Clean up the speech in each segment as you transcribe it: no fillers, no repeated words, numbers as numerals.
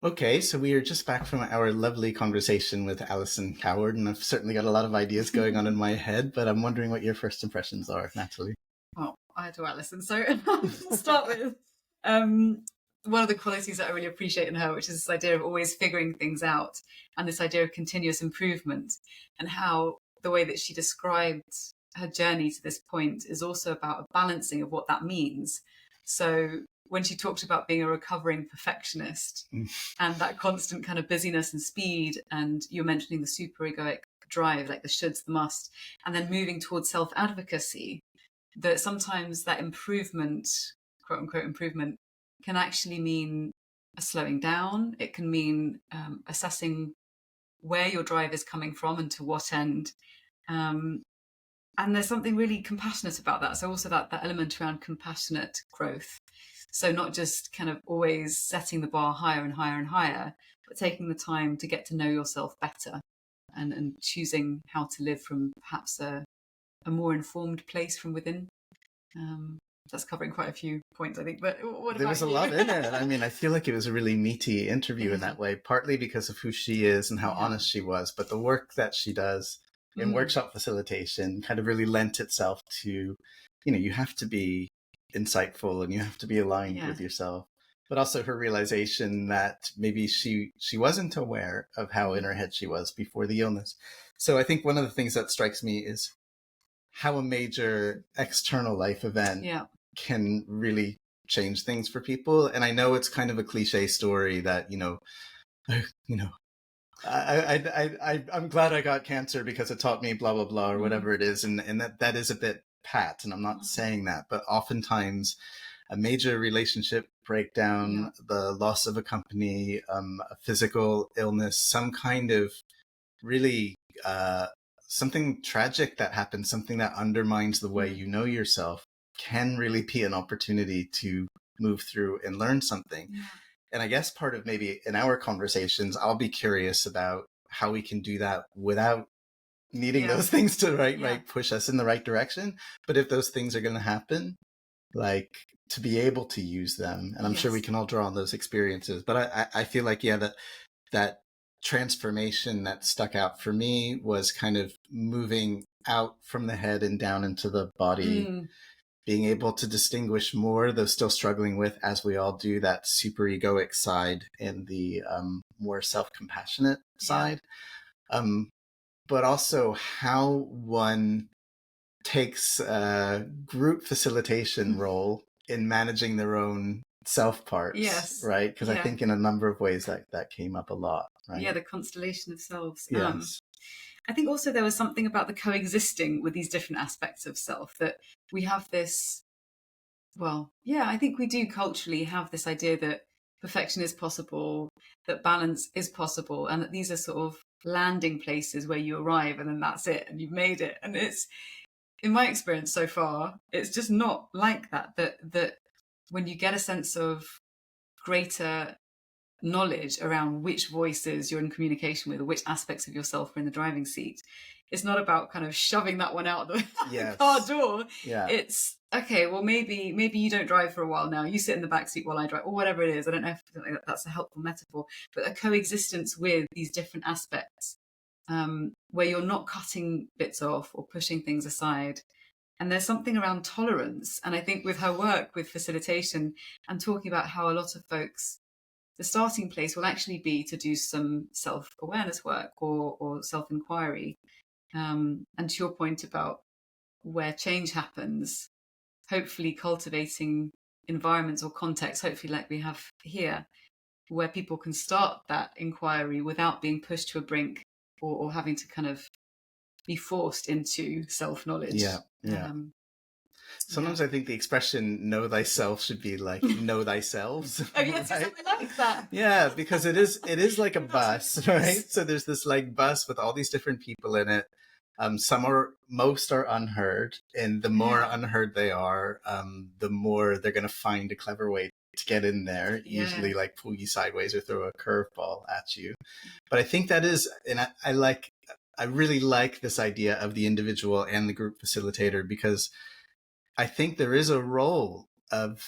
Okay, so we are just back from our lovely conversation with Alison Coward, and I've certainly got a lot of ideas going on in my head, but I'm wondering what your first impressions are, Nathalie. Oh, I adore Alison. So I'll start with one of the qualities that I really appreciate in her, which is this idea of always figuring things out and this idea of continuous improvement, and how the way that she described her journey to this point is also about a balancing of what that means. So when she talked about being a recovering perfectionist and that constant kind of busyness and speed, and you're mentioning the superegoic drive, like the shoulds, the must, and then moving towards self-advocacy, that sometimes that improvement, quote unquote improvement, can actually mean a slowing down. It can mean assessing where your drive is coming from and to what end. And there's something really compassionate about that. So also that element around compassionate growth. So not just kind of always setting the bar higher and higher and higher, but taking the time to get to know yourself better and choosing how to live from perhaps a more informed place from within. That's covering quite a few points, I think. But what There about was a you? lot in it. I mean, I feel like it was a really meaty interview in that way, partly because of who she is and how honest she was, but the work that she does in workshop facilitation kind of really lent itself to, you have to be insightful and you have to be aligned with yourself. But also her realization that maybe she wasn't aware of how in her head she was before the illness. So I think one of the things that strikes me is how a major external life event can really change things for people. And I know it's kind of a cliche story that, I'm glad I got cancer because it taught me blah, blah, blah, or whatever it is. And that is a bit pat. And I'm not saying that, but oftentimes a major relationship breakdown, the loss of a company, a physical illness, some kind of really something tragic that happens, something that undermines the way you know yourself, can really be an opportunity to move through and learn something. And I guess part of maybe in our conversations, I'll be curious about how we can do that without needing those things to push us in the right direction. But if those things are going to happen, like to be able to use them, and I'm sure we can all draw on those experiences. But I feel like, that transformation that stuck out for me was kind of moving out from the head and down into the body, being able to distinguish more, though still struggling with, as we all do, that super egoic side and the more self-compassionate side. But also how one takes a group facilitation role in managing their own self parts, right? Because I think in a number of ways that came up a lot, right? Yeah, the constellation of selves. Yes. I think also there was something about the coexisting with these different aspects of self, that we have this, I think we do culturally have this idea that perfection is possible, that balance is possible, and that these are sort of landing places where you arrive and then that's it and you've made it. And it's, in my experience so far, it's just not like that, that when you get a sense of greater knowledge around which voices you're in communication with or which aspects of yourself are in the driving seat, it's not about kind of shoving that one out the car door. It's okay, well maybe you don't drive for a while now, you sit in the back seat while I drive, or whatever it is. I don't know if that's a helpful metaphor, but a coexistence with these different aspects, where you're not cutting bits off or pushing things aside. And there's something around tolerance. And I think with her work with facilitation and talking about how a lot of folks, the starting place will actually be to do some self-awareness work or self-inquiry. And to your point about where change happens, hopefully cultivating environments or contexts, hopefully like we have here, where people can start that inquiry without being pushed to a brink or having to kind of be forced into self-knowledge. Sometimes I think the expression "know thyself" should be like "know thyself." Oh yes, right? I like that. Yeah, because it is like a bus, right? So there's this like bus with all these different people in it. Most are unheard, and the more unheard they are, the more they're going to find a clever way to get in there, usually like pull you sideways or throw a curveball at you. But I think that is, and I really like this idea of the individual and the group facilitator, because I think there is a role of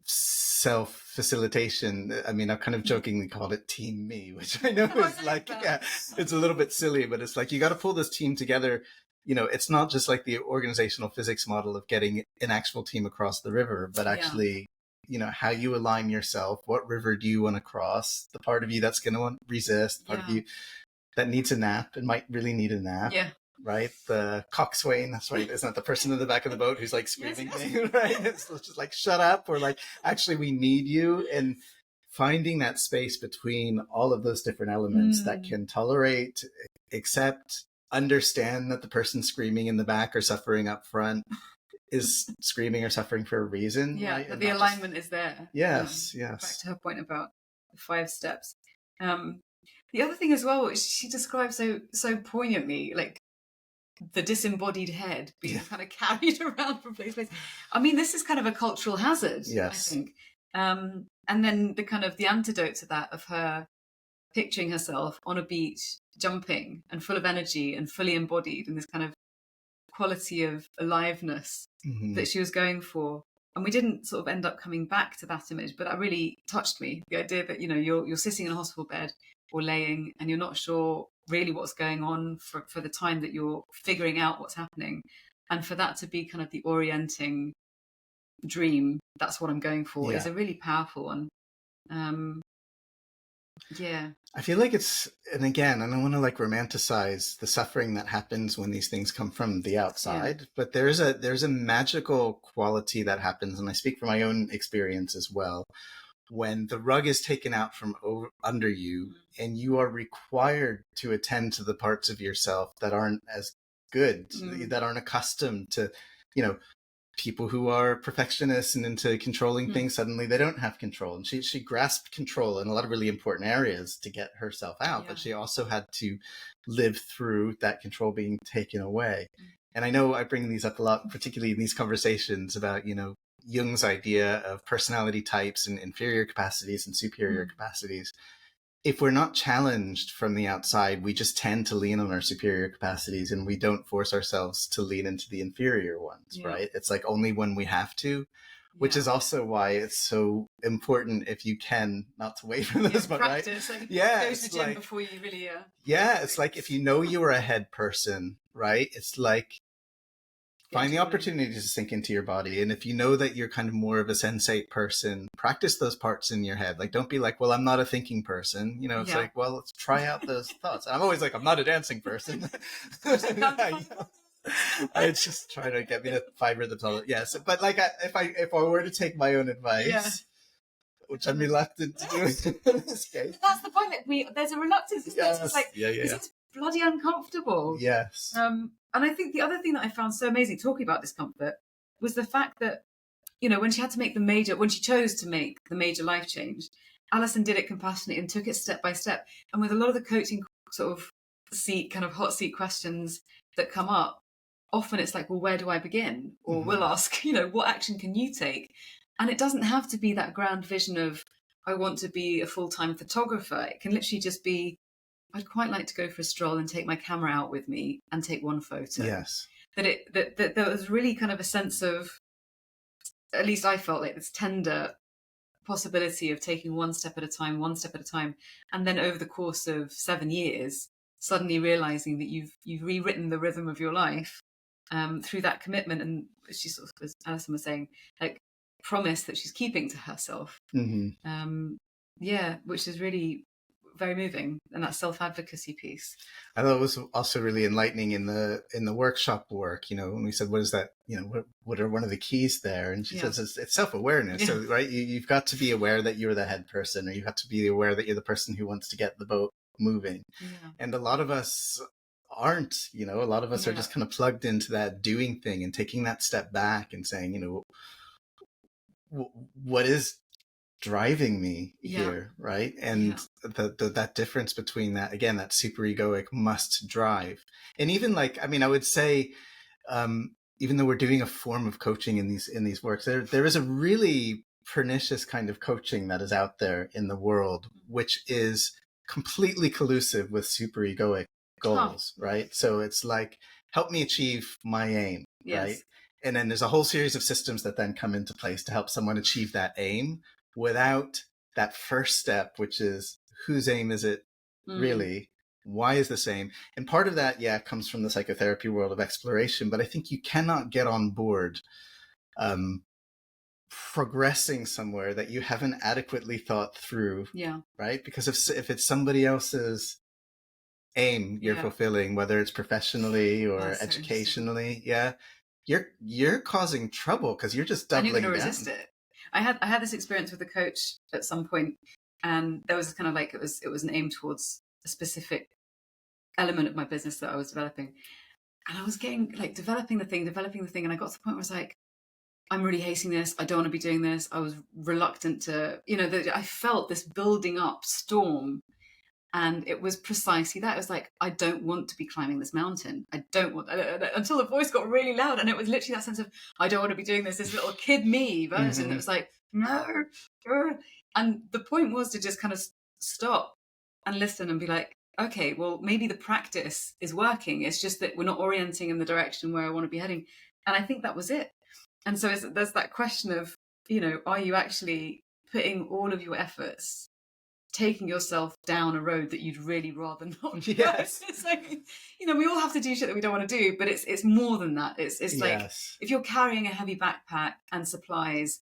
self-facilitation. I mean, I've kind of jokingly called it Team Me, which I know Oh, I is like like, that. yeah, it's a little bit silly, but it's like, you got to pull this team together. You know, it's not just like the organizational physics model of getting an actual team across the river, but Yeah. actually, you know, how you align yourself. What river do you want to cross? The part of you that's going to resist, the part of Yeah. you that needs a nap and might really need a nap. Yeah. Right? The coxswain, that's right. Isn't that the person in the back of the boat who's like screaming, Yes. right? It's just like, shut up, or like, actually, we need you. And finding that space between all of those different elements that can tolerate, accept, understand that the person screaming in the back or suffering up front is screaming or suffering for a reason. Yeah, right? that And the not alignment just, is there. yes, Back yes. to her point about the 5 steps. The other thing as well, which she describes so poignantly, like the disembodied head being kind of carried around from place to place. I mean, this is kind of a cultural hazard, Yes. I think. And then the kind of the antidote to that of her picturing herself on a beach, jumping and full of energy and fully embodied, and this kind of quality of aliveness that she was going for. And we didn't sort of end up coming back to that image, but that really touched me. The idea that, you know, you're sitting in a hospital bed or laying and you're not sure really what's going on for the time that you're figuring out what's happening. And for that to be kind of the orienting dream, that's what I'm going for, is a really powerful one. Yeah. I feel like it's, and again, I don't want to like romanticize the suffering that happens when these things come from the outside, but there's a magical quality that happens, and I speak from my own experience as well, when the rug is taken out from under you and you are required to attend to the parts of yourself that aren't as good, that aren't accustomed to, you know, people who are perfectionists and into controlling things, suddenly they don't have control. And she grasped control in a lot of really important areas to get herself out, but she also had to live through that control being taken away. And I know I bring these up a lot, particularly in these conversations about, you know, Jung's idea of personality types and inferior capacities and superior capacities. If we're not challenged from the outside, we just tend to lean on our superior capacities and we don't force ourselves to lean into the inferior ones, right? It's like only when we have to, which is also why it's so important, if you can, not to wait for this, but practice, right? Like, yeah. Go to the gym before you really... it's like, if you know you're a head person, right? It's like, find the opportunity to sink into your body. And if you know that you're kind of more of a sensate person, practice those parts in your head. Like, don't be like, well, I'm not a thinking person. You know, it's like, well, let's try out those thoughts. And I'm always like, I'm not a dancing person. I just try to get me to 5 rhythms all. Yes. But like, if I were to take my own advice, which I'm reluctant to do in this case. That's the point, that there's a reluctance, isn't it? It's like, it's bloody uncomfortable. Yes. And I think the other thing that I found so amazing talking about discomfort was the fact that, you know, when she chose to make the major life change, Alison did it compassionately and took it step by step. And with a lot of the coaching sort of hot seat questions that come up, often it's like, well, where do I begin? Or we'll ask, you know, what action can you take? And it doesn't have to be that grand vision of, I want to be a full-time photographer. It can literally just be, I'd quite like to go for a stroll and take my camera out with me and take one photo. Yes. That there was really kind of a sense of, at least I felt like, this tender possibility of taking one step at a time, and then over the course of 7 years, suddenly realizing that you've rewritten the rhythm of your life through that commitment, and she sort of, as Alison was saying, like, promise that she's keeping to herself. Which is really very moving, and that self-advocacy piece. I thought it was also really enlightening in the workshop work, you know, when we said, what is that, you know, what are one of the keys there? And she says it's self-awareness. So, right, you've got to be aware that you're the head person, or you have to be aware that you're the person who wants to get the boat moving. And a lot of us aren't, you know, a lot of us are just kind of plugged into that doing thing and taking that step back and saying, you know, what is driving me here, right? And that difference between that, again, that superegoic must drive. And even like, I mean, I would say, even though we're doing a form of coaching in these works, there is a really pernicious kind of coaching that is out there in the world, which is completely collusive with superegoic goals, right? So it's like, help me achieve my aim. Yes. right? And then there's a whole series of systems that then come into place to help someone achieve that aim without that first step, which is whose aim is it really? Why is this aim? And part of that, yeah, comes from the psychotherapy world of exploration, but I think you cannot get on board progressing somewhere that you haven't adequately thought through, right? Because if it's somebody else's aim you're fulfilling, whether it's professionally or educationally, you're causing trouble because you're just doubling down. And you're going to resist it. I had this experience with a coach at some point, and there was kind of like it was an aim towards a specific element of my business that I was developing, and I was getting like developing the thing, and I got to the point where I was like, I'm really hating this. I don't want to be doing this. I was reluctant to, I felt this building up storm. And it was precisely that. It was like, I don't want to be climbing this mountain. I don't want, until the voice got really loud. And it was literally that sense of, I don't want to be doing this little kid me version. That was like, no. And the point was to just kind of stop and listen and be like, okay, well, maybe the practice is working. It's just that we're not orienting in the direction where I want to be heading. And I think that was it. And so there's that question of, are you actually putting all of your efforts taking yourself down a road that you'd really rather not go? Yes. It's like, we all have to do shit that we don't want to do, but it's more than that. It's like, if you're carrying a heavy backpack and supplies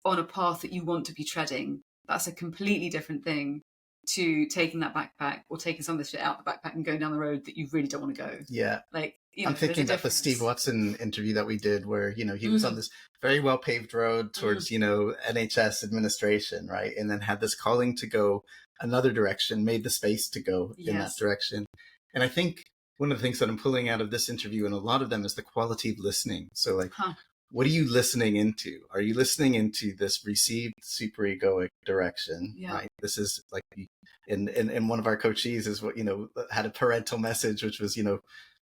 on a path that you want to be treading, that's a completely different thing to taking that backpack or taking some of the shit out of the backpack and going down the road that you really don't want to go. Yeah. Like, I'm thinking about the Steve Watson interview that we did where, he was on this very well paved road towards, NHS administration, right? And then had this calling to go another direction, made the space to go in that direction. And I think one of the things that I'm pulling out of this interview and a lot of them is the quality of listening. So like, what are you listening into? Are you listening into this received superegoic direction? Yeah. Right? This is like, in one of our coachees is what, had a parental message, which was,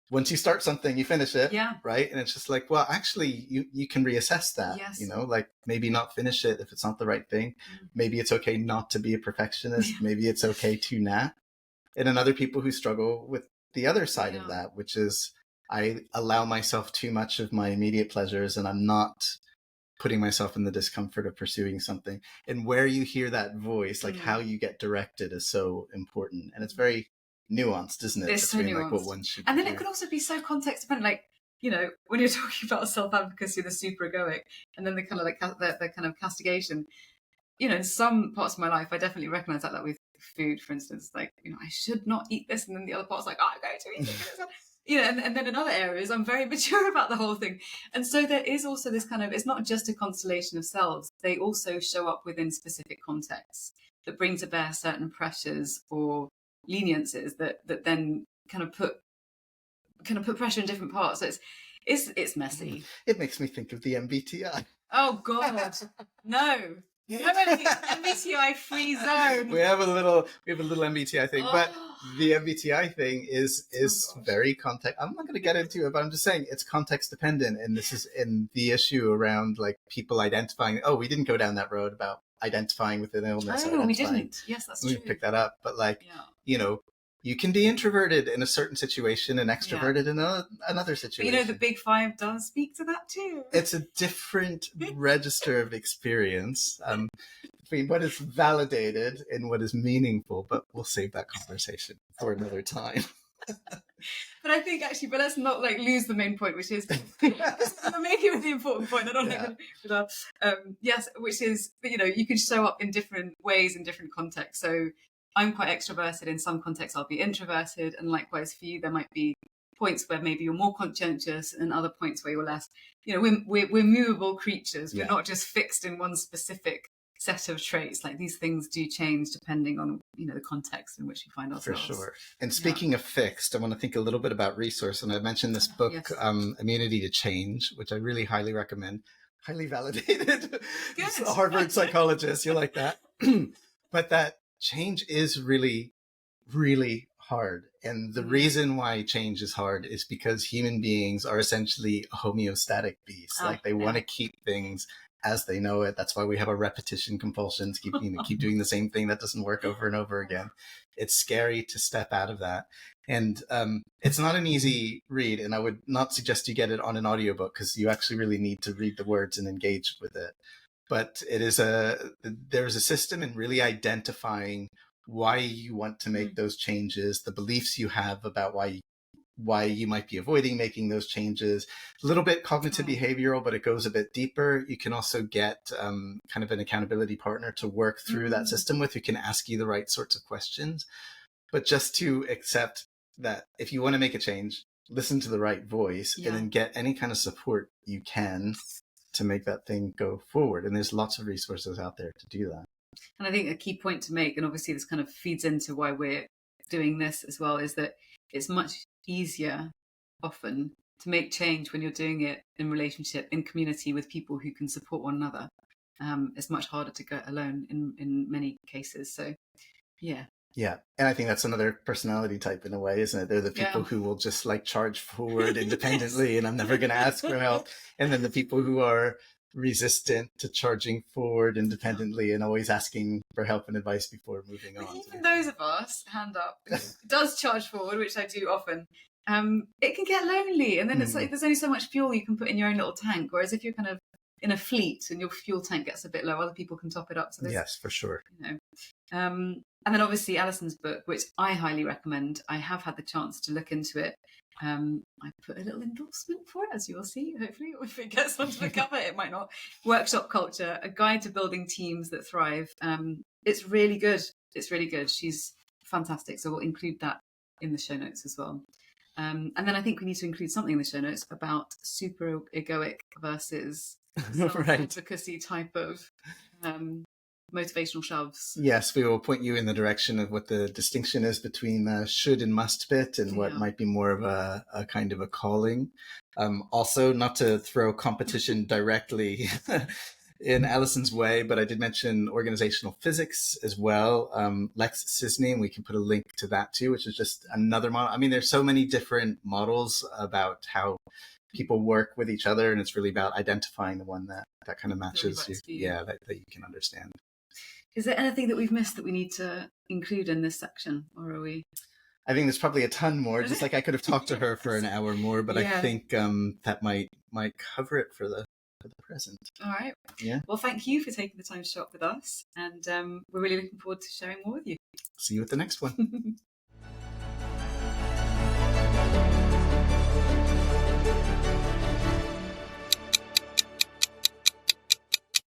once you start something, you finish it, right? And it's just like, well, actually, you can reassess that, like maybe not finish it if it's not the right thing. Maybe it's okay not to be a perfectionist. Maybe it's okay to not. And then other people who struggle with the other side of that, which is I allow myself too much of my immediate pleasures and I'm not putting myself in the discomfort of pursuing something. And where you hear that voice, like how you get directed is so important. And it's very nuanced, isn't it? It's so nuanced. Like what one should and then it could also be so context dependent. Like, when you're talking about self-advocacy, the superegoic, and then the kind of like the kind of castigation. In some parts of my life, I definitely recognize that with food, for instance. Like, I should not eat this, and then the other part's like, I'm going to eat it. And then in other areas, I'm very mature about the whole thing. And so there is also this kind of, it's not just a constellation of selves. They also show up within specific contexts that bring to bear certain pressures or leniences that then kind of put pressure in different parts. So it's messy. It makes me think of the MBTI. Oh God, no. MBTI free zone. We have a little MBTI thing, but the MBTI thing is very context. I'm not going to get into it, but I'm just saying it's context dependent, and this is in the issue around like people identifying. Oh, we didn't go down that road about identifying with an illness. Oh, we didn't. Yes, that's true. We picked that up, but like you can be introverted in a certain situation and extroverted in another situation. But the Big Five does speak to that too. It's a different register of experience between what is validated and what is meaningful, but we'll save that conversation for another time. But I think actually, but let's not like lose the main point, which is I'm making with the important point. I don't know. Yes, which is you can show up in different ways in different contexts. So I'm quite extroverted. In some contexts, I'll be introverted, and likewise for you, there might be points where maybe you're more conscientious, and other points where you're less. We're movable creatures. We're not just fixed in one specific set of traits. Like these things do change depending on the context in which we find ourselves. For sure. And speaking of fixed, I want to think a little bit about resource. And I mentioned this book, Immunity to Change, which I really highly recommend. Highly validated. It's a Harvard psychologist. You like that? But that change is really, really hard. And the reason why change is hard is because human beings are essentially a homeostatic beast. Like they want to keep things as they know it. That's why we have a repetition compulsion to keep doing the same thing that doesn't work over and over again. It's scary to step out of that. And it's not an easy read, and I would not suggest you get it on an audiobook, because you actually really need to read the words and engage with it. But there's a system in really identifying why you want to make those changes, the beliefs you have about why you might be avoiding making those changes. A little bit cognitive behavioral, but it goes a bit deeper. You can also get kind of an accountability partner to work through that system with, who can ask you the right sorts of questions. But just to accept that if you want to make a change, listen to the right voice, and then get any kind of support you can to make that thing go forward. And there's lots of resources out there to do that. And I think a key point to make, and obviously this kind of feeds into why we're doing this as well, is that it's much easier often to make change when you're doing it in relationship, in community, with people who can support one another. It's much harder to go alone in many cases. So, yeah. Yeah. And I think that's another personality type in a way, isn't it? They're the people who will just like charge forward independently and I'm never going to ask for help. And then the people who are resistant to charging forward independently and always asking for help and advice before moving on. Even those of us, hand up, does charge forward, which I do often, it can get lonely. And then it's like there's only so much fuel you can put in your own little tank. Whereas if you're kind of in a fleet and your fuel tank gets a bit low, other people can top it up. So yes, for sure. You know, and then obviously Alison's book, which I highly recommend. I have had the chance to look into it. I put a little endorsement for it, as you will see, hopefully, if it gets onto the cover. It might not. Workshop Culture, A Guide to Building Teams That Thrive. It's really good. It's really good. She's fantastic. So we'll include that in the show notes as well. And then I think we need to include something in the show notes about super egoic versus self-advocacy type of motivational shoves. Yes, we will point you in the direction of what the distinction is between should and must bit, and what might be more of a kind of a calling. Also, not to throw competition directly in Alison's way, but I did mention organizational physics as well. Lex Cisney, and we can put a link to that too, which is just another model. I mean, there's so many different models about how people work with each other, and it's really about identifying the one that kind of matches you. That you can understand. Is there anything that we've missed that we need to include in this section, or are we? I think there's probably a ton more. Just like I could have talked to her for an hour more, but I think that might cover it for the present. All right. Yeah. Well, thank you for taking the time to shop with us, and we're really looking forward to sharing more with you. See you at the next one.